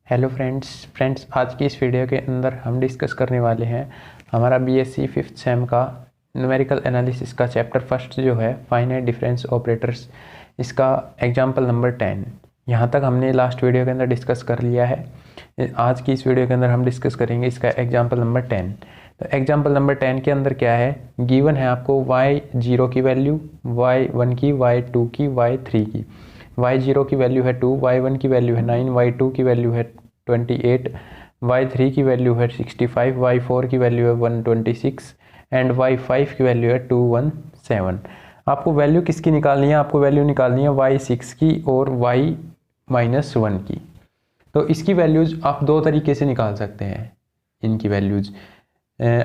Hello friends आज की इस वीडियो के अंदर हम डिस्कस करने वाले हैं हमारा बीएससी फिफ्थ सेम का न्यूमेरिकल एनालिसिस का चैप्टर फर्स्ट जो है फाइनाइट डिफरेंस ऑपरेटर्स, इसका एग्जांपल नंबर 10। यहाँ तक हमने लास्ट वीडियो के अंदर डिस्कस कर लिया है। आज की इस वीडियो के अंदर हम डिस्कस करेंगे इसका एग्जाम्पल नंबर 10। तो एग्जाम्पल नंबर 10 के अंदर क्या है, गिवन है आपको y0 की वैल्यू, y1 की, y2 की, y3 की। y0 की वैल्यू है 2, y1 की वैल्यू है 9, y2 की वैल्यू है 28, y3 की वैल्यू है 65, y4 की वैल्यू है 126 एंड y5 की वैल्यू है 217। आपको वैल्यू किसकी निकालनी है? आपको वैल्यू निकालनी है y6 की और y-1 की। तो इसकी वैल्यूज आप दो तरीके से निकाल सकते हैं। इनकी वैल्यूज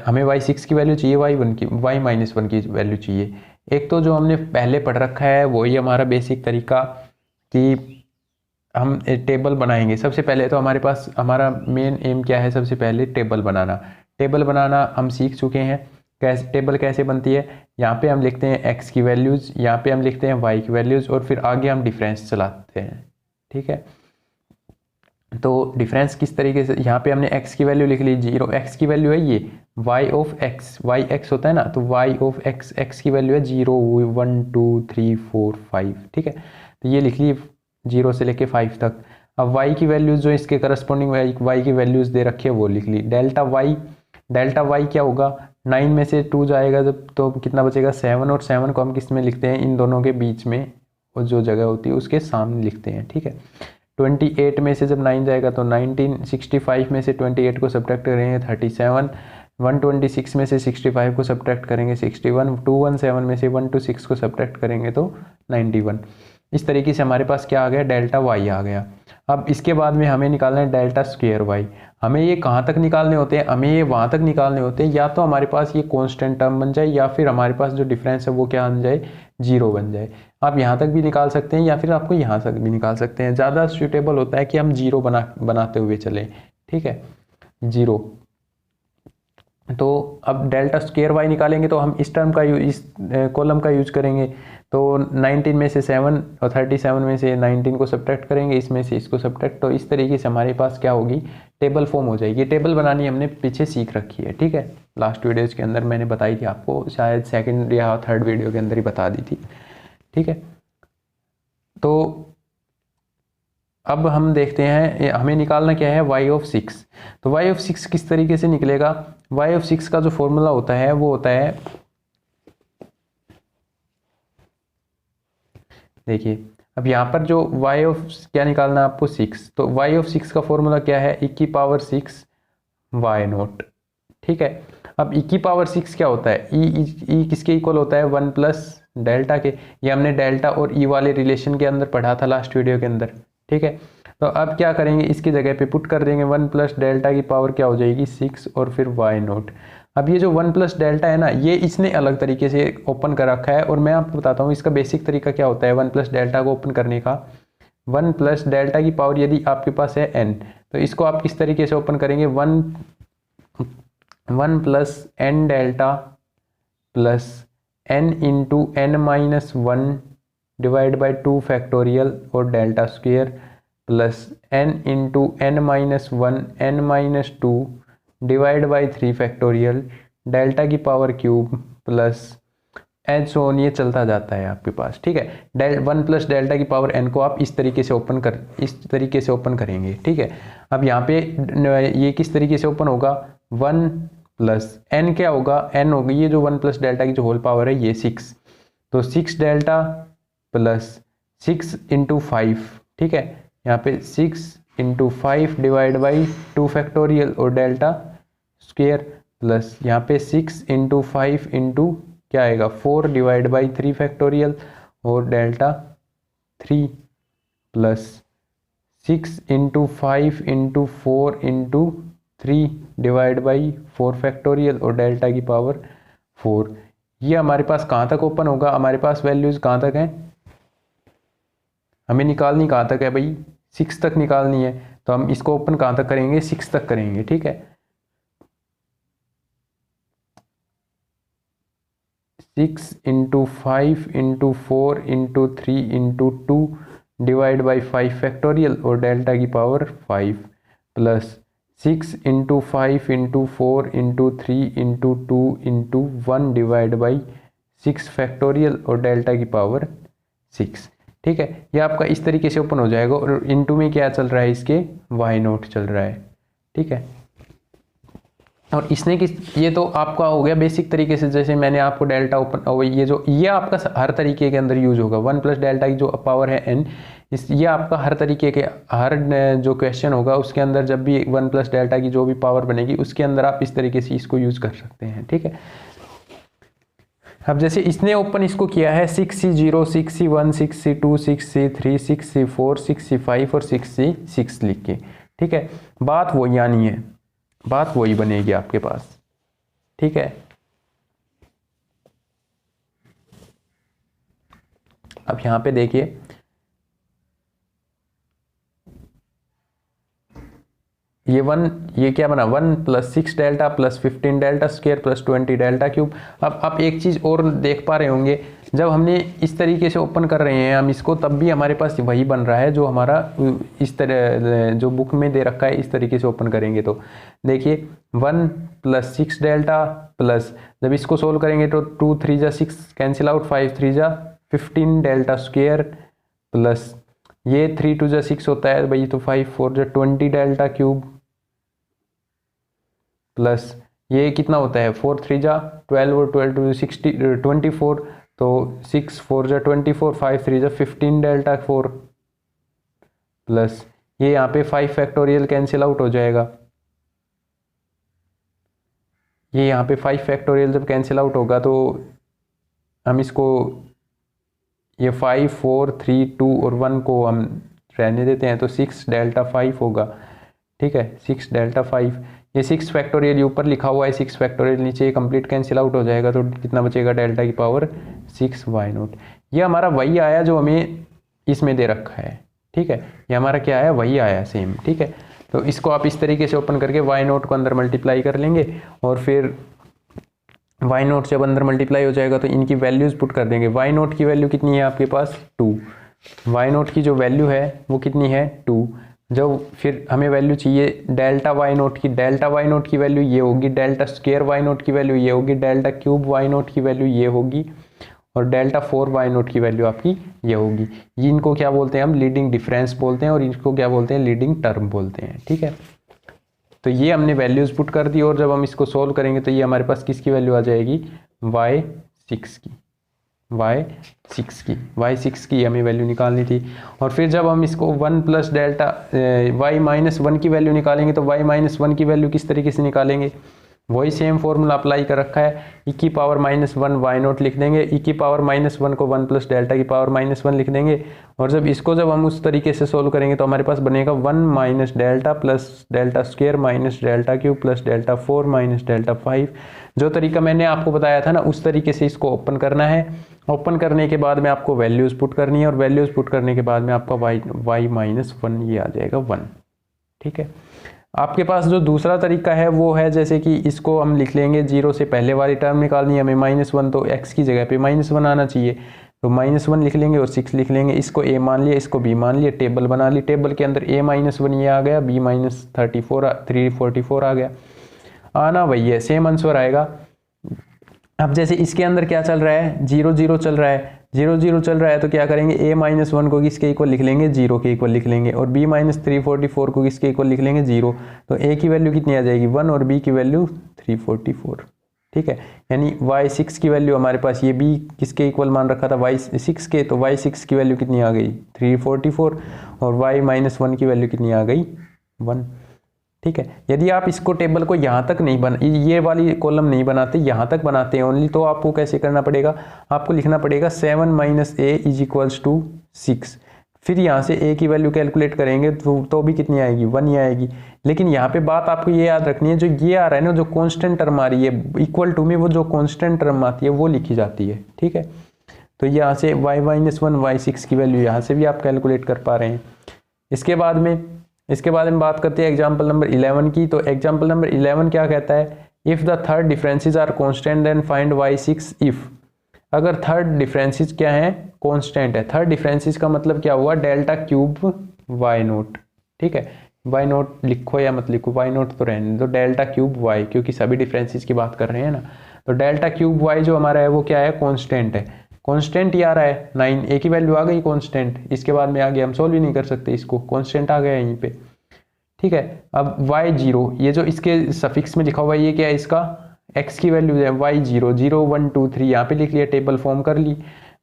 हमें y6 की वैल्यू चाहिए, y1 की, y-1 की वैल्यू चाहिए। एक तो जो हमने पहले पढ़ रखा है वही हमारा बेसिक तरीका कि हम टेबल बनाएंगे। सबसे पहले तो हमारे पास हमारा मेन एम क्या है, सबसे पहले टेबल बनाना। टेबल बनाना हम सीख चुके हैं। कैसे टेबल कैसे बनती है, यहाँ पे हम लिखते हैं x की वैल्यूज़, यहाँ पे हम लिखते हैं y की वैल्यूज़ और फिर आगे हम डिफरेंस चलाते हैं। ठीक है, तो डिफरेंस किस तरीके से, यहाँ पे हमने x की वैल्यू लिख ली 0, x की वैल्यू है ये y of x, y x होता है ना, तो y ऑफ x, x की वैल्यू है 0 1 2 3 4 5। ठीक है, तो ये लिख ली 0 से लेके 5 तक। अब y की वैल्यूज़ जो इसके करस्पॉन्डिंग y की वैल्यूज़ दे रखी है वो लिख ली। डेल्टा y क्या होगा, 9 में से 2 जाएगा जब तो कितना बचेगा 7, और 7 को हम किस में लिखते हैं, इन दोनों के बीच में वो जो जगह होती है उसके सामने लिखते हैं। ठीक है, 28 में से जब 9 जाएगा तो 19, 65 में से 28 को सब्ट्रैक्ट करेंगे 37, 126 में से 65 को सब्ट्रैक्ट करेंगे 61, 217 में से 126 को सब्ट्रैक्ट करेंगे तो 91। इस तरीके से हमारे पास क्या आ गया, डेल्टा वाई आ गया। अब इसके बाद में हमें निकालना है डेल्टा स्क्वायर वाई। हमें ये कहाँ तक निकालने होते हैं, हमें ये वहाँ तक निकालने होते हैं या तो हमारे पास ये कांस्टेंट टर्म बन जाए या फिर हमारे पास जो डिफरेंस है वो क्या बन जाए, 0 बन जाए। आप यहाँ तक भी निकाल सकते हैं या फिर आपको यहाँ तक भी निकाल सकते हैं। ज़्यादा सूटेबल होता है कि हम 0 बनाते हुए चलें। ठीक है, 0। तो अब डेल्टा स्क्वायर वाई निकालेंगे तो हम इस टर्म का इस कॉलम का यूज करेंगे। तो 19 में से 7 और 37 में से 19 को सब्ट्रैक्ट करेंगे, इसमें से इसको सब्ट्रैक्ट, तो इस तरीके से हमारे पास क्या होगी, टेबल फॉर्म हो जाएगी। टेबल बनानी हमने पीछे सीख रखी है। ठीक है, लास्ट वीडियोज़ के अंदर मैंने बताई थी आपको, शायद सेकंड या थर्ड वीडियो के अंदर ही बता दी थी। ठीक है, तो अब हम देखते हैं हमें निकालना क्या है, y ऑफ 6। तो y ऑफ 6 किस तरीके से निकलेगा, y ऑफ 6 का जो फॉर्मूला होता है वो होता है, देखिए अब यहाँ पर जो y ऑफ क्या निकालना है आपको 6, तो y ऑफ 6 का फॉर्मूला क्या है, e की पावर 6 y0। ठीक है, अब e की पावर 6 क्या होता है, e किसके इक्वल होता है, 1 प्लस डेल्टा के। ये हमने डेल्टा और e वाले रिलेशन के अंदर पढ़ा था लास्ट वीडियो के अंदर। ठीक है, तो अब क्या करेंगे, इसकी जगह पे पुट कर देंगे 1 प्लस डेल्टा की पावर क्या हो जाएगी 6 और फिर y0। अब ये जो 1 प्लस डेल्टा है ना, ये इसने अलग तरीके से ओपन कर रखा है और मैं आपको बताता हूँ इसका बेसिक तरीका क्या होता है 1 प्लस डेल्टा को ओपन करने का। 1 प्लस डेल्टा की पावर यदि आपके पास है n, तो इसको आप किस तरीके से ओपन करेंगे, 1 plus n delta plus n into n minus 1 divide by 2 factorial और delta square plus n into n minus 1 n minus 2 divide by 3 factorial delta की पावर क्यूब प्लस एच ऑन, ये चलता जाता है आपके पास। ठीक है, 1 प्लस डेल्टा की पावर n को आप इस तरीके से ओपन करेंगे। ठीक है, अब यहाँ पे ये किस तरीके से ओपन होगा, 1 प्लस n क्या होगा, n होगी ये जो 1 प्लस डेल्टा की जो होल पावर है ये 6, तो 6 डेल्टा प्लस 6 इंटू 5। ठीक है, यहाँ पे 6 इंटू 5 डिवाइड बाई 2 फैक्टोरियल और डेल्टा स्क्वेयर प्लस यहाँ पे 6 इंटू 5 इंटू क्या आएगा 4 डिवाइड बाई 3 फैक्टोरियल और delta 3 plus 6 into 5 into 4 into 3 divide by 4 factorial और डेल्टा की पावर 4। ये हमारे पास कहाँ तक ओपन होगा, हमारे पास वैल्यूज़ कहाँ तक हैं, हमें निकालनी कहाँ तक है भाई, 6 तक निकालनी है। तो हम इसको ओपन कहाँ तक करेंगे, 6 तक करेंगे। ठीक है, 6 into 5 into 4 into 3 into 2 divide by 5 factorial और डेल्टा की power 5 plus 6 into 5 into 4 into 3 into 2 into 1 divide by 6 factorial और डेल्टा की पावर 6। ठीक है, ये आपका इस तरीके से ओपन हो जाएगा और इनटू में क्या चल रहा है, इसके वाई नोट चल रहा है। ठीक है, और इसने किस, ये तो आपका हो गया बेसिक तरीके से, जैसे मैंने आपको डेल्टा ओपन और ये आपका हर तरीके के अंदर यूज होगा। 1 प्लस डेल्टा की जो पावर है n, ये आपका हर तरीके के हर जो क्वेश्चन होगा उसके अंदर जब भी 1 प्लस डेल्टा की जो भी पावर बनेगी उसके अंदर आप इस तरीके से इसको यूज कर सकते हैं। ठीक है, अब जैसे इसने ओपन इसको किया है 6C0 6C1 6C2 6C3 6C4 6C5 और 6C6 लिख के। ठीक है, बात वो यानी है, बात वही बनेगी आपके पास। ठीक है, अब यहां पे देखिए ये क्या बना, 1 plus 6 delta plus 15 delta square plus 20 delta cube. अब आप एक चीज़ और देख पा रहे होंगे, जब हमने इस तरीके से ओपन कर रहे हैं हम इसको, तब भी हमारे पास वही बन रहा है जो हमारा इस तरह जो बुक में दे रखा है। इस तरीके से ओपन करेंगे तो देखिए 1 प्लस 6 डेल्टा प्लस, जब इसको सोल्व करेंगे तो 2 3 जा 6 कैंसिल आउट, 5 3 जा 15 डेल्टा स्क्वायर प्लस ये 3 2 जा 6 होता है भाई, तो 5 4 जा 20 डेल्टा क्यूब प्लस ये कितना होता है 4 3 जा 12 और 12 टू 60 24, तो 6 4 जा 24 5 3 जा 15 डेल्टा 4 प्लस ये यहाँ पे 5 फैक्टोरियल कैंसिल आउट हो जाएगा। ये यहाँ पे 5 फैक्टोरियल जब कैंसिल आउट होगा तो हम इसको ये 5 4 3 2 और 1 को हम रहने देते हैं, तो 6 डेल्टा 5 होगा। ठीक है, 6 डेल्टा 5, ये 6 फैक्टोरियल ये ऊपर लिखा हुआ है, 6 फैक्टोरियल नीचे ये कंप्लीट कैंसिल आउट हो जाएगा, तो कितना बचेगा डेल्टा की पावर 6 वाई नोट। ये हमारा वही आया जो हमें इसमें दे रखा है। ठीक है, ये हमारा क्या आया, वही आया सेम। ठीक है, तो इसको आप इस तरीके से ओपन करके वाई नोट को अंदर मल्टीप्लाई कर लेंगे और फिर वाई नोट जब अंदर मल्टीप्लाई हो जाएगा तो इनकी वैल्यूज पुट कर देंगे। वाई नोट की वैल्यू कितनी है आपके पास 2, वाई नोट की जो वैल्यू है वो कितनी है 2। जब फिर हमें वैल्यू चाहिए डेल्टा वाई नोट की, डेल्टा वाई नोट की वैल्यू ये होगी, डेल्टा स्क्वायर वाई नोट की वैल्यू ये होगी, डेल्टा क्यूब वाई नोट की वैल्यू ये होगी और डेल्टा 4 वाई नोट की वैल्यू आपकी ये होगी। ये इनको क्या बोलते हैं हम, लीडिंग डिफरेंस बोलते हैं और इनको क्या बोलते हैं, लीडिंग टर्म बोलते हैं। ठीक है, तो ये हमने वैल्यूज पुट कर दी और जब हम इसको सोल्व करेंगे तो ये हमारे पास किसकी वैल्यू आ जाएगी, y6 की, y6 की हमें वैल्यू निकालनी थी। और फिर जब हम इसको 1 प्लस डेल्टा y-1 की वैल्यू निकालेंगे तो y-1 की वैल्यू किस तरीके से निकालेंगे, वही सेम फॉर्मूला अप्लाई कर रखा है, e की पावर -1 वाई नोट लिख देंगे, e की पावर -1 को 1 प्लस डेल्टा की पावर -1 लिख देंगे और जब हम उस तरीके से सोल्व करेंगे तो हमारे पास बनेगा 1 minus delta plus delta square minus delta cube plus delta 4 minus delta 5। जो तरीका मैंने आपको बताया था ना उस तरीके से इसको ओपन करना है। ओपन करने के बाद में आपको वैल्यूज़ पुट करनी है और वैल्यूज़ पुट करने के बाद में आपका y-1 ये आ जाएगा 1। ठीक है, आपके पास जो दूसरा तरीका है वो है जैसे कि इसको हम लिख लेंगे, 0 से पहले वाली टर्म निकालनी है हमें -1, तो x की जगह पे -1 आना चाहिए, तो -1 लिख लेंगे और 6 लिख लेंगे। इसको a मान लिया, इसको b मान लिया, टेबल बना ली, टेबल के अंदर a-1 ये आ गया, b-344 आ गया, आना वही है, सेम आंसर आएगा। अब जैसे इसके अंदर क्या चल रहा है, 0 0 चल रहा है, 0 0 चल रहा है, तो क्या करेंगे a-1 को किसके इक्वल लिख लेंगे, 0 के इक्वल लिख लेंगे और b-344 को किसके इक्वल लिख लेंगे, 0। तो a की वैल्यू कितनी आ जाएगी 1 और b की वैल्यू 344। ठीक है, यानी y6 की वैल्यू हमारे पास, ये b किसके इक्वल मान रखा था y6 के, तो y6 की वैल्यू कितनी आ गई 344 और y-1 की वैल्यू कितनी आ गई 1। ठीक है, यदि आप इसको टेबल को यहाँ तक नहीं बना, ये वाली कॉलम नहीं बनाते, यहाँ तक बनाते हैं ओनली, तो आपको कैसे करना पड़ेगा, आपको लिखना पड़ेगा 7 minus a is equals to 6। फिर यहाँ से a की वैल्यू कैलकुलेट करेंगे तो भी कितनी आएगी 1 ही आएगी। लेकिन यहाँ पे बात आपको ये याद रखनी है, जो ये आ रहा है ना, जो कॉन्स्टेंट टर्म आ रही है इक्वल टू में, वो जो कॉन्स्टेंट टर्म आती है वो लिखी जाती है। ठीक है, तो यहाँ से y-1 y6 की वैल्यू यहाँ से भी आप कैलकुलेट कर पा रहे हैं। इसके बाद में बात करते हैं एग्जाम्पल नंबर 11 की। तो एग्जाम्पल नंबर 11 क्या कहता है, if the third differences are constant then find y6 if. अगर थर्ड डिफरेंसेस क्या है, कांस्टेंट है। थर्ड डिफरेंसेस का मतलब क्या हुआ, डेल्टा क्यूब y नोट। ठीक है, वाई नोट लिखो या मत लिखो, वाई नोट तो रहने दो, डेल्टा क्यूब वाई, क्योंकि सभी डिफरेंसेस की बात कर रहे हैं ना। तो डेल्टा क्यूब वाई जो हमारा है वो क्या है, कांस्टेंट है। कांस्टेंट ही आ रहा है 9, एक ही वैल्यू आ गई कांस्टेंट, इसके बाद में आगे हम सोल्व ही नहीं कर सकते इसको, कांस्टेंट आ गया यहीं पे। ठीक है, अब y0, ये जो इसके सफिक्स में लिखा हुआ है ये क्या है, इसका x की वैल्यू है, y0 0 1 2 3 यहाँ पे लिख लिया, टेबल फॉर्म कर ली,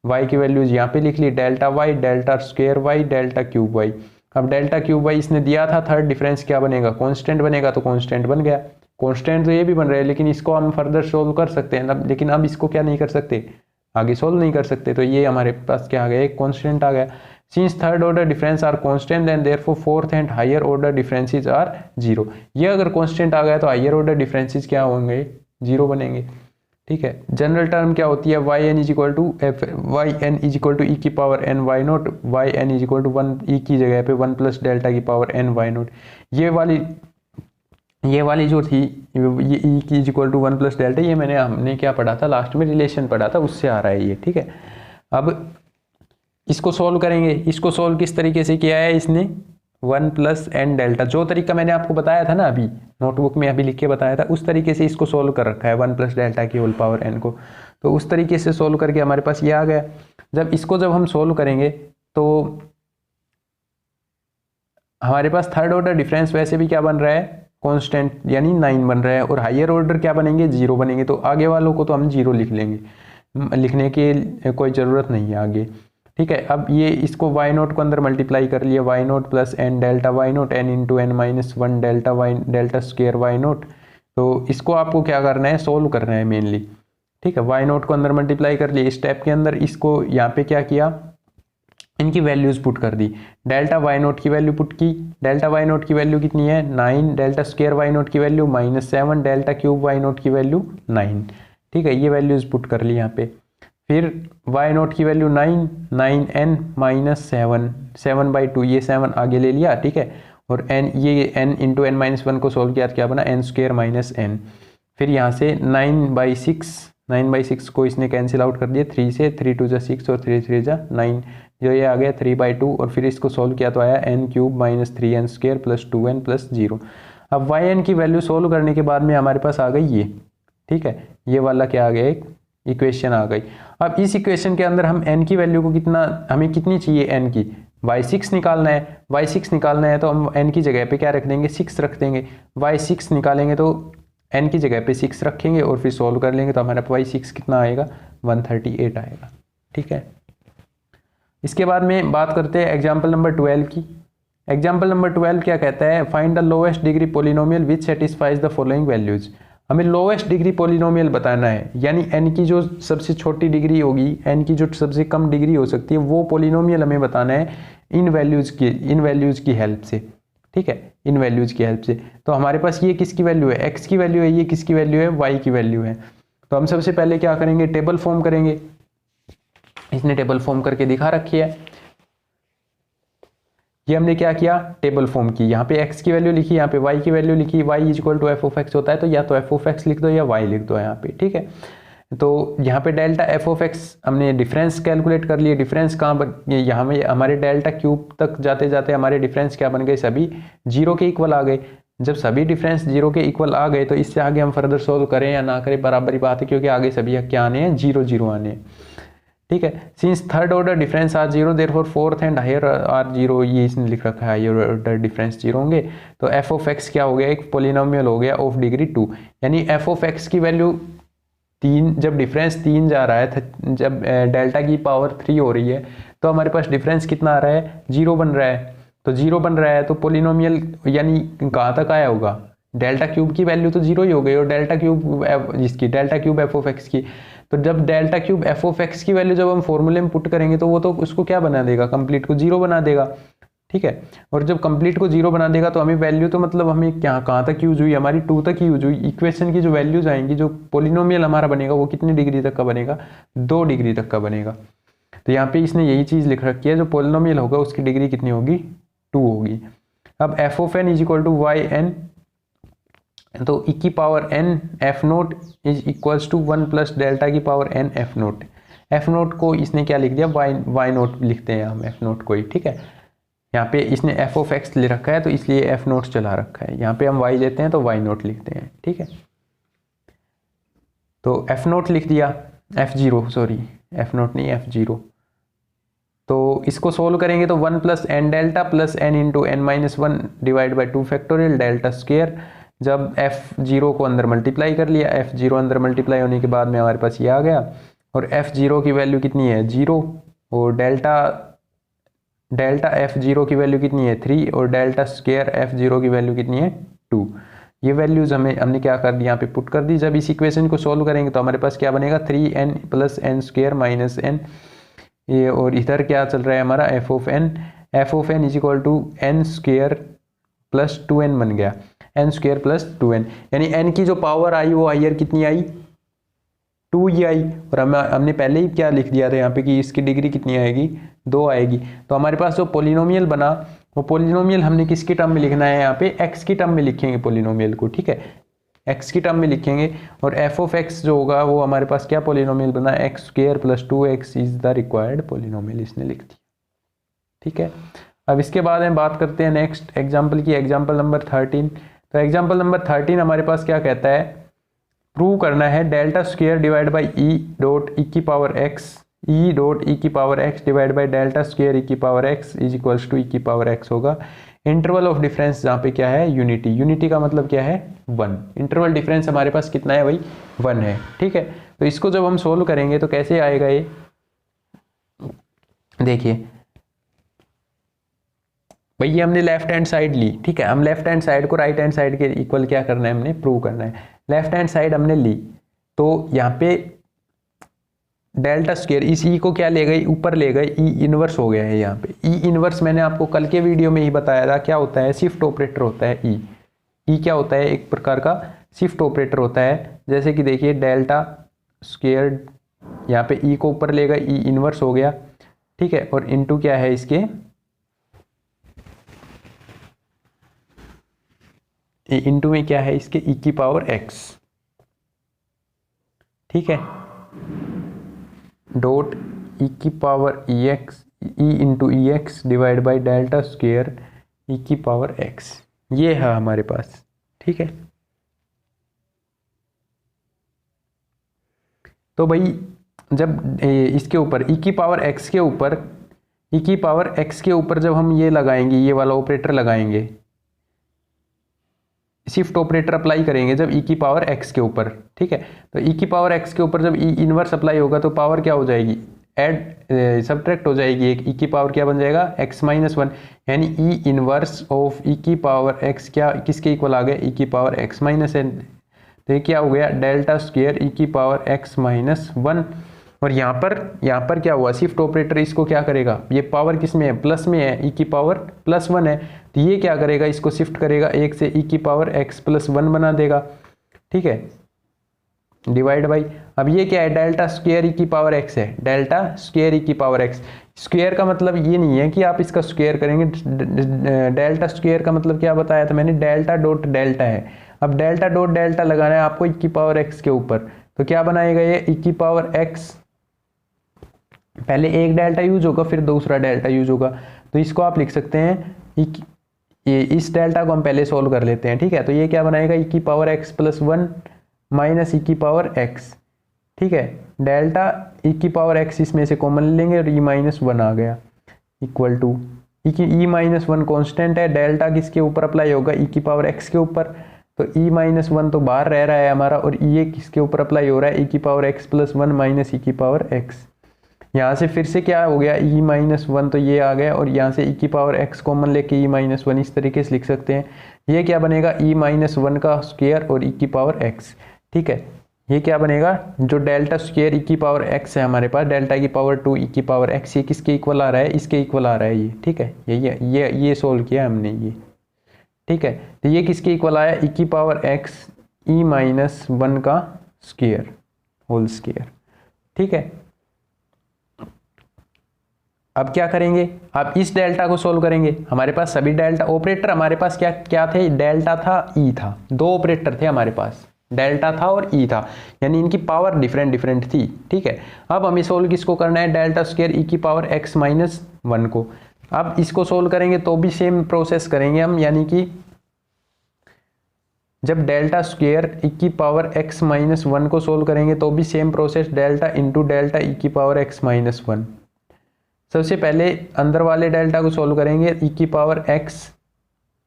y की वैल्यूज यहाँ पे लिख ली, delta y, delta square y, delta cube y। अब डेल्टा क्यूब y इसने दिया था, थर्ड डिफरेंस क्या बनेगा, कांस्टेंट बनेगा, तो कांस्टेंट बन गया। कांस्टेंट तो ये भी बन रहा है, लेकिन इसको हम फर्दर सोल्व कर सकते हैं, लेकिन अब इसको क्या नहीं कर सकते, आगे सोल्व नहीं कर सकते, तो ये हमारे पास क्या आ गया, एक कांस्टेंट आ गया। Since third order difference are constant then therefore fourth and higher order differences are zero. ये अगर कांस्टेंट आ गया तो हायर ऑर्डर डिफरेंसेस क्या होंगे, जीरो बनेंगे। ठीक है, जनरल टर्म क्या होती है, Y N is equal to F, Y N is equal to E की power N Y naught, Y N is equal to 1 E की जगह पे 1 प्लस डेल्टा की पावर एन वाई नोट। ये वाली जो थी, ये ई की is equal to 1 plus delta, ये हमने क्या पढ़ा था लास्ट में, रिलेशन पढ़ा था, उससे आ रहा है ये। ठीक है, अब इसको सोल्व करेंगे। इसको सोल्व किस तरीके से किया है इसने, 1 प्लस एन डेल्टा, जो तरीका मैंने आपको बताया था ना, अभी नोटबुक में अभी लिख के बताया था, उस तरीके से इसको सोल्व कर रखा है, 1 प्लस डेल्टा की होल पावर एन को। तो उस तरीके से सोल्व करके हमारे पास ये आ गया। जब हम सोल्व करेंगे तो हमारे पास थर्ड ऑर्डर डिफरेंस वैसे भी क्या बन रहा है, कांस्टेंट, यानी 9 बन रहा है, और हायर ऑर्डर क्या बनेंगे, 0 बनेंगे। तो आगे वालों को तो हम 0 लिख लेंगे, लिखने की कोई ज़रूरत नहीं है आगे। ठीक है, अब ये इसको वाई नोट को अंदर मल्टीप्लाई कर लिया, Y naught plus N delta Y naught, N into N minus 1 delta Y, delta square Y naught. तो इसको आपको क्या करना है, सोल्व करना है मेनली। ठीक है, वाई नोट को अंदर मल्टीप्लाई कर लिया, स्टेप के अंदर इसको यहाँ पे क्या किया, इनकी वैल्यूज पुट कर दी। डेल्टा वाई नोट की वैल्यू पुट की, डेल्टा वाई नोट की वैल्यू कितनी है 9, डेल्टा स्क्वायर वाई नोट की value -7, delta cube Y naught की वैल्यू 9। ठीक है, ये वैल्यूज पुट कर ली यहाँ पे। फिर y नोट की वैल्यू 9, 9n माइनस 7, 7/2, ये 7 आगे ले लिया। ठीक है, और n, ये n इंटू एन माइनस 1 को सोल्व किया तो क्या बना, n स्क्वेयर माइनस n। फिर यहाँ से 9/6 को इसने कैंसिल आउट कर दिया, 3 से, 3 2 जा 6 और 3 3 जा 9, जो ये आ गया 3/2। और फिर इसको सोल्व किया तो आया n cube minus 3n square plus 2n plus 0। अब yn की वैल्यू सोल्व करने के बाद में हमारे पास आ गई ये। ठीक है, ये वाला क्या आ गया, एक इक्वेशन आ गई। अब इस इक्वेशन के अंदर हम n की वैल्यू को हमें कितनी चाहिए, n की y6 निकालना है। y6 निकालना है तो हम n की जगह पे क्या रख देंगे, 6 रख देंगे। y6 निकालेंगे तो n की जगह पे 6 रखेंगे और फिर सोल्व कर लेंगे तो हमारा y6 कितना आएगा, 138 आएगा। ठीक है, इसके बाद में बात करते हैं एग्जाम्पल नंबर 12 की। एग्जाम्पल नंबर 12 क्या कहता है, find the lowest degree polynomial which satisfies the following values. हमें लोएस्ट डिग्री पोलिनोमियल बताना है, यानी n की जो सबसे छोटी डिग्री होगी, n की जो सबसे कम डिग्री हो सकती है, वो पोलिनोमियल हमें बताना है इन वैल्यूज की हेल्प से। ठीक है, इन वैल्यूज की हेल्प से। तो हमारे पास ये किसकी वैल्यू है, x की वैल्यू है, ये किसकी वैल्यू है, y की वैल्यू है। तो हम सबसे पहले क्या करेंगे, टेबल फॉर्म करेंगे। इसने टेबल फॉर्म करके दिखा रखी है, ये हमने क्या किया, टेबल फॉर्म की। यहाँ पे x की वैल्यू लिखी, यहाँ पे y की वैल्यू लिखी, y is equal to f(x) होता है, तो या तो f(x) लिख दो या y लिख दो यहाँ पे। ठीक है, तो यहाँ पे डेल्टा f(x) हमने डिफरेंस कैलकुलेट कर लिए। डिफरेंस कहाँ पर, यहाँ में हमारे डेल्टा क्यूब तक जाते जाते हमारे डिफरेंस क्या बन गए, सभी 0 के इक्वल आ गए। जब सभी डिफरेंस 0 के इक्वल आ गए तो इससे आगे हम फर्दर सोल्व करें या ना करें बराबर ही बात है, क्योंकि आगे सभी क्या आने हैं, 0 0 आने हैं। ठीक है, since third order difference are 0 therefore fourth and higher are 0, ये इसने लिख रखा है हायर ऑर्डर डिफरेंस 0 होंगे। तो f(x) क्या हो गया, एक पोलिनोमियल हो गया ऑफ डिग्री 2, यानी f(x) की वैल्यू 3, जब डिफरेंस 3 जा रहा है, जब डेल्टा की पावर 3 हो रही है, तो हमारे पास डिफरेंस कितना आ रहा है, 0 बन रहा है। तो 0 बन रहा है तो पोलिनोमियल यानी कहाँ तक आया होगा, डेल्टा क्यूब की वैल्यू तो 0 ही हो गई, और डेल्टा क्यूब f(x) की, तो जब डेल्टा क्यूब f(x) की वैल्यू जब हम फॉर्मूले में पुट करेंगे तो वो तो उसको क्या बना देगा, कंप्लीट को 0 बना देगा। ठीक है, और जब कंप्लीट को 0 बना देगा तो हमें वैल्यू तो मतलब हमें कहाँ तक यूज हुई, हमारी 2 तक यूज हुई। इक्वेशन की जो वैल्यूज आएंगी, जो पोलिनोमियल हमारा बनेगा वो कितनी डिग्री तक का बनेगा, 2 डिग्री तक का बनेगा। तो यहाँ पे इसने यही चीज़ लिख रखी है, जो पोलिनोमियल होगा उसकी डिग्री कितनी होगी, 2 होगी। अब f(n) is equal to yn, तो e की power n f0 is equals to 1 plus delta की पावर n f0 को इसने क्या लिख दिया, y0 लिखते हैं हम f0 को ही। ठीक है, यहाँ पे इसने एफ ऑफ एक्स ले रखा है तो इसलिए एफ नोट चला रखा है। यहाँ पे हम वाई लेते हैं तो वाई नोट लिखते हैं, ठीक है। तो एफ नोट लिख दिया, F0 सॉरी, एफ नोट नहीं F0। तो इसको सोल्व करेंगे तो 1 plus N delta plus N into N minus 1 divide by 2 factorial delta square. जब F0 को अंदर मल्टीप्लाई कर लिया, F0 अंदर मल्टीप्लाई होने के बाद में हमारे पास ये आ गया, और F0 की वैल्यू कितनी है 0, और डेल्टा F0 की वैल्यू कितनी है 3, और डेल्टा स्क्वेयर F0 की वैल्यू कितनी है 2। ये वैल्यूज हमने क्या कर दी, यहाँ पे पुट कर दी। जब इस इक्वेशन को सोल्व करेंगे तो हमारे पास क्या बनेगा 3n plus N square minus N, ये, और इधर क्या चल रहा है हमारा F of N is equal to N square plus 2n बन गया, एन स्क्वेयर प्लस 2n, यानी n की जो पावर आई वो हायर कितनी आई 2 ही आई, और हमने पहले ही क्या लिख दिया था यहाँ पे कि इसकी डिग्री कितनी आएगी 2 आएगी। तो हमारे पास जो पोलिनोमियल बना वो पोलिनोमियल हमने किसकी टर्म में लिखना है, यहाँ पे x की टर्म में लिखेंगे पोलिनोमियल को, ठीक है, x की टर्म में लिखेंगे। और f ऑफ x जो होगा वो हमारे पास क्या पोलिनोमियल बना, x square plus 2x is the required polynomial, इसने लिख दिया, ठीक है। अब इसके बाद हम बात करते हैं नेक्स्ट एग्जाम्पल की, एग्जाम्पल नंबर 13। तो एग्जाम्पल नंबर 13 हमारे पास क्या कहता है, प्रूव करना है delta square divide by E dot E की power X, E dot E की power X divide by delta square E की power X is equals to E की पावर एक्स होगा। इंटरवल ऑफ डिफरेंस जहाँ पे क्या है यूनिटी, यूनिटी का मतलब क्या है 1, इंटरवल डिफरेंस हमारे पास कितना है भाई 1 है, ठीक है। तो इसको जब हम सोल्व करेंगे तो कैसे आएगा ये, देखिए भाई ये हमने लेफ्ट हैंड साइड ली, ठीक है, हम लेफ्ट हैंड साइड को राइट हैंड साइड के इक्वल क्या करना है, हमने प्रूव करना है। लेफ्ट हैंड साइड हमने ली तो यहाँ पे डेल्टा स्क्वेयर इस ई को क्या ले गई, ऊपर ले गए, ई इनवर्स हो गया है यहाँ पे। ई इनवर्स मैंने आपको कल के वीडियो में ही बताया था क्या होता है, शिफ्ट ऑपरेटर होता है ई। ई क्या होता है, एक प्रकार का शिफ्ट ऑपरेटर होता है। जैसे कि देखिए डेल्टा स्क्वेयर यहाँ पे ई को ऊपर ले गए, ई इनवर्स हो गया, ठीक है, और इनटू क्या है इसके इनटू में क्या है इसके ई की पावर एक्स, ठीक है, डॉट ई की power E X, E into E X divide by delta square E की पावर एक्स, ये है हमारे पास, ठीक है। तो भाई जब इसके ऊपर ई की पावर एक्स के ऊपर, ई की पावर एक्स के ऊपर जब हम ये लगाएंगे, ये वाला ऑपरेटर लगाएंगे, शिफ्ट ऑपरेटर अप्लाई करेंगे जब ई की पावर एक्स के ऊपर, ठीक है, तो ई की पावर एक्स के ऊपर जब ई इनवर्स अप्लाई होगा तो पावर क्या हो जाएगी, ऐड सब्ट्रैक्ट हो जाएगी, एक ई की पावर क्या बन जाएगा एक्स माइनस 1, यानी ई इनवर्स ऑफ ई की पावर एक्स क्या किसके इक्वल आ गया, ई की पावर एक्स माइनस एन। तो ये क्या हो गया डेल्टा स्क्वेयर ई की पावर एक्स माइनस 1। और यहाँ पर क्या हुआ, शिफ्ट ऑपरेटर इसको क्या करेगा, ये पावर किस में है प्लस में है, ई की पावर प्लस 1 है, तो ये क्या करेगा इसको शिफ्ट करेगा 1 से ई की पावर एक्स प्लस 1 बना देगा, ठीक है, डिवाइड बाई, अब ये क्या है डेल्टा स्क्वेयर ई की पावर एक्स है, डेल्टा स्क्वेयर ई की पावर एक्स। स्क्वेयर का मतलब ये नहीं है कि आप इसका स्क्वेयर करेंगे, डेल्टा स्क्वेयर का मतलब क्या बताया था मैंने, डेल्टा डॉट डेल्टा है। अब डेल्टा डॉट डेल्टा लगाना है आपको ई की पावर एक्स के ऊपर, तो क्या बनाएगा ये ई की पावर एक्स, पहले एक डेल्टा यूज होगा फिर दूसरा डेल्टा यूज होगा, तो इसको आप लिख सकते हैं ये इस डेल्टा को हम पहले सोल्व कर लेते हैं, ठीक है। तो ये क्या बनाएगा ई की पावर एक्स प्लस 1 माइनस ई की पावर एक्स, ठीक है, डेल्टा ई की पावर एक्स इसमें से कॉमन लेंगे और ई माइनस 1 आ गया equal to E minus 1 constant है, डेल्टा किसके ऊपर अप्लाई होगा ई की पावर एक्स के ऊपर, तो ई माइनस 1 तो बाहर रह रहा है हमारा, और ये किसके ऊपर अप्लाई हो रहा है ई की पावर एक्स प्लस 1 माइनस ई की पावर एक्स। यहाँ से फिर से क्या हो गया ई माइनस 1 तो ये आ गया, और यहाँ से ई की पावर एक्स कॉमन लेके ई माइनस 1 इस तरीके से लिख सकते हैं। ये क्या बनेगा ई माइनस 1 का स्क्वायर और ई की पावर एक्स, ठीक है। ये क्या बनेगा जो डेल्टा स्क्वायर ई की पावर एक्स है हमारे पास, डेल्टा की पावर 2 ई की पावर एक्स, ये किसके इक्वल आ रहा है, इसके इक्वल आ रहा है ये, ठीक है, ये सोल्व किया हमने ये, ठीक है। तो ये किसके इक्वल आया ई की पावर एक्स ई माइनस 1 का स्क्वायर होल स्क्वायर, ठीक है। अब क्या करेंगे, अब इस डेल्टा को सोल्व करेंगे, हमारे पास सभी डेल्टा ऑपरेटर हमारे पास क्या क्या थे, डेल्टा था ई था, दो ऑपरेटर थे हमारे पास, डेल्टा था और ई था, यानी इनकी पावर डिफरेंट डिफरेंट थी, ठीक है। अब हमें सोल्व किसको करना है, डेल्टा स्क्वायर ई की पावर एक्स माइनस 1 को, अब इसको सोल्व करेंगे तो भी सेम प्रोसेस करेंगे हम, यानी कि जब डेल्टा स्क्वेयर ई की पावर x माइनस वन को सोल्व करेंगे तो भी same process, delta into delta E की पावर x माइनस वन। सबसे पहले अंदर वाले डेल्टा को सोल्व करेंगे, ई की पावर x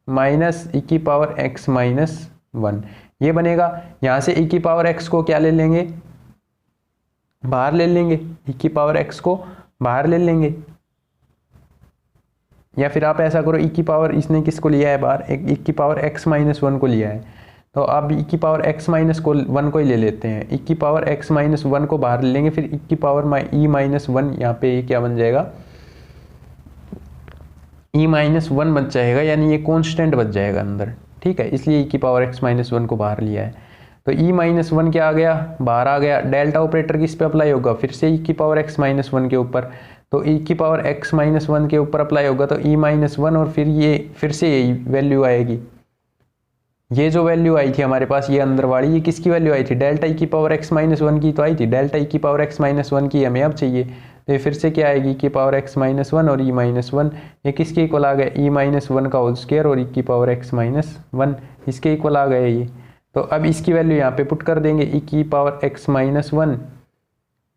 माइनस ई की पावर x माइनस वन, ये बनेगा। यहाँ से ई की पावर x को क्या ले लेंगे, बाहर ले लेंगे, ई की पावर x को बाहर ले लेंगे। या फिर आप ऐसा करो, ई की पावर इसने किसको लिया है बाहर, ई की पावर x माइनस वन को लिया है, तो अब ई की पावर x माइनस वन को ही ले लेते हैं। ई की पावर x माइनस वन को बाहर ले लेंगे, फिर ई की पावर ई माइनस वन, यहाँ पे ये क्या बन जाएगा, ई माइनस वन बच जाएगा, यानी ये कॉन्स्टेंट बच जाएगा अंदर, ठीक है। इसलिए ई की पावर x माइनस वन को बाहर लिया है। तो ई माइनस वन क्या आ गया, बाहर आ गया। डेल्टा ऑपरेटर किस पे अप्लाई होगा, फिर से ई की पावर x माइनस वन के ऊपर, तो ई की पावर x माइनस वन के ऊपर अप्लाई होगा, तो ई माइनस वन, और फिर ये फिर से यही वैल्यू आएगी। ये जो वैल्यू आई थी हमारे पास, ये अंदर वाली, ये किसकी वैल्यू आई थी, डेल्टा ई की पावर x माइनस वन की तो आई थी, डेल्टा ई की पावर x माइनस वन की हमें अब चाहिए, तो ये फिर से क्या आएगी, की पावर x माइनस वन और ई माइनस वन, ये किसके इक्वल आ गए, ई माइनस वन का होल स्क्वायर और ई की पावर x माइनस वन, इसके इक्वल आ गए ये। तो अब इसकी वैल्यू यहाँ पे पुट कर देंगे, ई की power x minus one,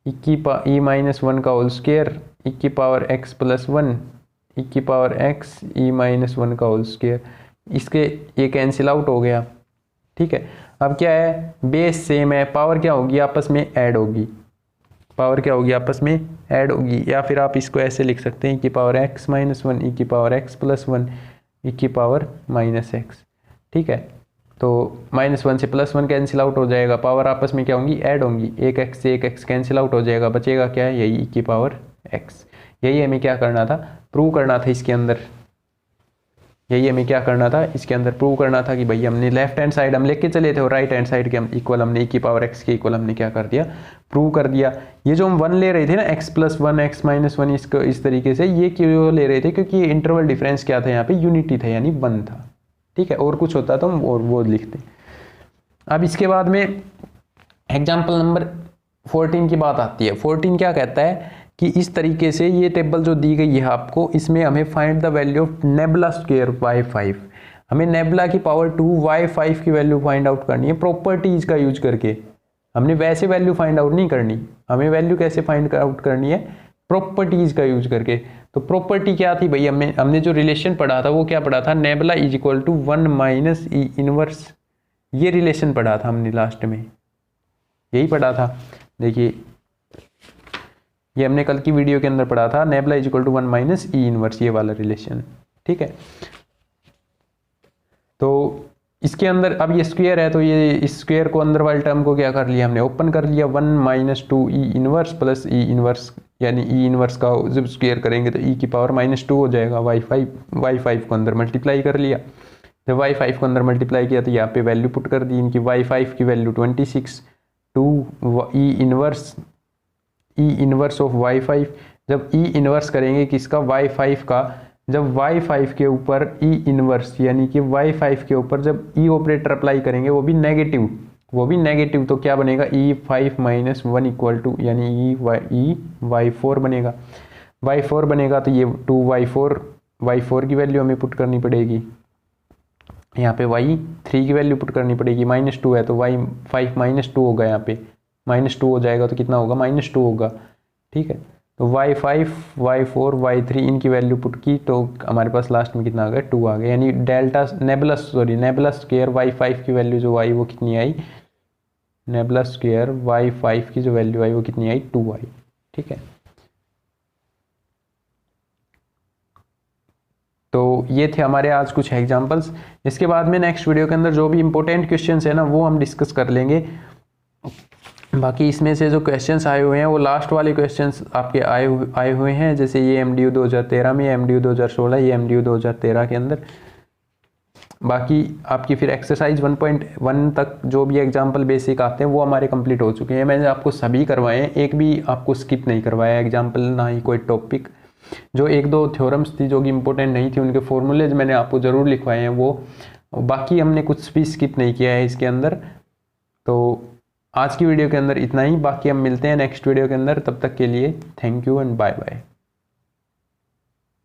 E minus one का होल स्क्वायर, ई की पावर x प्लस वन, ई की power x E minus one का होल स्क्वायर, इसके ये कैंसिल आउट हो गया, ठीक है। अब क्या है, बेस सेम है, पावर क्या होगी, आपस में ऐड होगी, पावर क्या होगी, आपस में ऐड होगी। या फिर आप इसको ऐसे लिख सकते हैं, ई की पावर x माइनस वन, ई की पावर x प्लस वन, ई की पावर माइनस x, ठीक है। तो माइनस वन से प्लस वन कैंसिल आउट हो जाएगा, पावर आपस में क्या होंगी, ऐड होंगी, एक x से एक x कैंसिल आउट हो जाएगा, बचेगा क्या है, यही ई की पावर x। यही हमें क्या करना था, प्रूव करना था इसके अंदर, यही हमें क्या करना था, इसके अंदर प्रूव करना था कि भाई हमने लेफ्ट हैंड साइड हम लेके चले थे और राइट हैंड साइड के हम इक्वल, हमने ई की पावर x के इक्वल हमने क्या कर दिया, प्रूव कर दिया। ये जो हम वन ले रहे थे ना, x plus one, x minus one, इसको इस तरीके से ये क्यों ले रहे थे, क्योंकि ये इंटरवल डिफरेंस क्या था, यहाँ पे यूनिटी था, यानी वन था, ठीक है। और कुछ होता तो हम और वो लिखते। अब इसके बाद में एग्जाम्पल नंबर 14 की बात आती है। 14 क्या कहता है कि इस तरीके से ये टेबल जो दी गई है आपको, इसमें हमें find the value of nebula square y5, हमें नेबुला की पावर 2 y5 की वैल्यू फाइंड आउट करनी है प्रॉपर्टीज का यूज करके। हमने वैसे वैल्यू फाइंड आउट नहीं करनी, हमें वैल्यू कैसे फाइंड आउट करनी है, प्रॉपर्टीज का यूज करके। तो प्रॉपर्टी क्या थी भाई, हमने जो रिलेशन पढ़ा था वो क्या पढ़ा था, nabla is equal to 1 minus E inverse, ये रिलेशन पढ़ा था हमने लास्ट में, यही पढ़ा था। देखिए ये हमने कल की वीडियो के अंदर पढ़ा था, nabla is equal to 1 minus E inverse, ये वाला रिलेशन, ठीक है। तो इसके अंदर अब ये स्क्वायर है, तो ये इस स्क्वायर को अंदर वाले टर्म को क्या कर लिया हमने, ओपन कर लिया, 1 minus two E inverse plus ई इनवर्स, यानी ई इनवर्स का जब स्क्वायर करेंगे तो ई की पावर -2 हो जाएगा, y5 को अंदर मल्टीप्लाई कर लिया। जब y5 को अंदर मल्टीप्लाई किया तो यहाँ पे वैल्यू पुट कर दी इनकी, y5 की value 26, to E inverse of y5। जब ई इनवर्स करेंगे किसका, y5 का, जब y5 के ऊपर ई इनवर्स यानी कि y5 के ऊपर जब ई ऑपरेटर अप्लाई करेंगे वो भी नेगेटिव, तो क्या बनेगा, e5 minus one equal to, यानी y4 बनेगा, y4 बनेगा तो ये 2y4 की वैल्यू हमें पुट करनी पड़ेगी, यहाँ पे y3 की वैल्यू पुट करनी पड़ेगी, -2 है तो y5 -2 होगा, यहाँ पे -2 हो जाएगा तो कितना होगा, -2 होगा, ठीक है। तो y5, y4, y3 इनकी वैल्यू पुट की तो हमारे पास लास्ट में कितना आ गया, 2 आ गया, यानी नेबुला स्क्वायर y5 की वैल्यू जो आई वो कितनी आई, नेबुला स्क्वायर y5 की जो वैल्यू आई वो कितनी आई, 2 आई, ठीक है। तो ये थे हमारे आज कुछ एग्जांपल्स। इसके बाद में नेक्स्ट वीडियो के अंदर जो भी इंपॉर्टेंट क्वेश्चंस है ना वो हम डिस्कस कर लेंगे। बाकी इसमें से जो क्वेश्चंस आए हुए हैं वो लास्ट वाले क्वेश्चंस आपके आए हुए हैं, जैसे ये MDU 2013 में, MDU 2016, ये MDU 2013 के अंदर। बाकी आपकी फिर एक्सरसाइज 1.1 तक जो भी एग्जाम्पल बेसिक आते हैं वो हमारे कंप्लीट हो चुके हैं। मैंने आपको सभी करवाए हैं, एक भी आपको स्किप नहीं करवाया एग्जाम्पल, ना ही कोई टॉपिक। जो 1-2 थ्योरम्स थी जो कि इंपॉर्टेंट नहीं थी उनके फॉर्मूलेज मैंने आपको ज़रूर लिखवाए हैं वो, बाकी हमने कुछ भी स्किप नहीं किया है इसके अंदर। तो आज की वीडियो के अंदर इतना ही, बाकी हम मिलते हैं नेक्स्ट वीडियो के अंदर, तब तक के लिए thank you and bye bye.